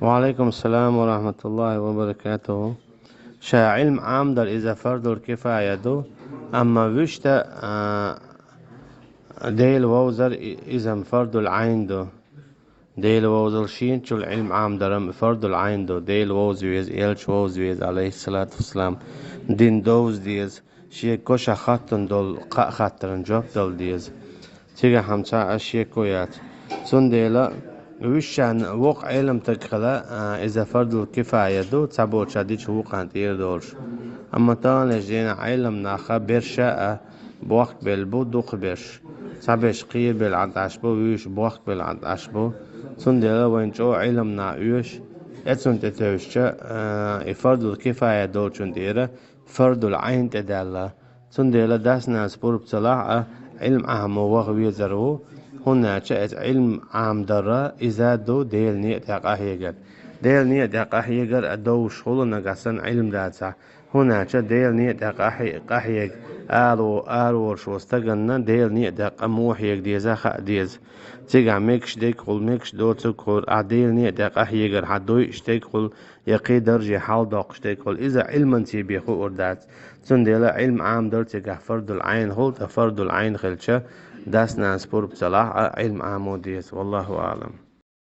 وعليكم السلام ورحمة الله وبركاته. شا علم عام در إذا فرض الكفاية دو أما وشتا ديل ووزر إذا فرض العين دو ديل ووزر شين شو العلم عام درم فرض العين دو ديل ووزويز إلش ووزويز عليه الصلاة والسلام دين دوز ديز شي كوشا خطن دول قا خطرن جوب دول ديز تيجا همسا أشي كويات سون ديلا وشان وق علم تكخلا إذا فرض الكفاية دو تسابو شاديش وقان تير دولش أما تانش دينا علم ناخا برشا بوقت بالبو دوق برش سابش قير بالعد عشبو ويش بوقت بالعد عشبو سون ديلا وين جو علم نا ويش اتسون تتوشتا فرض الكفاية دول شون ديرا فرض العين تدالا سون ديلا داس ناس بور بصلاح علم أهم وغوي زرو هنا شأت علم عام درا إذا دو ديل نيت قاهيجر ديل نيت قاهيجر أدو شغل نقصن علم داتسا هنا شأ ديل نيت قاهيج آرو شو استجنا ديل نيت قموح يك ديزا خا ديز تيجا ميكش ديك قول ميكش دو تقول عديل نيت قاهيجر حدوي اشتيقول يقي درجة حال داق اشتيقول إذا علما تبيخو أردات تندلا علم عام در تيجا فرض العين هو فرض العين خلشة داس ناس بور بصلاح علم عام وديس والله أعلم.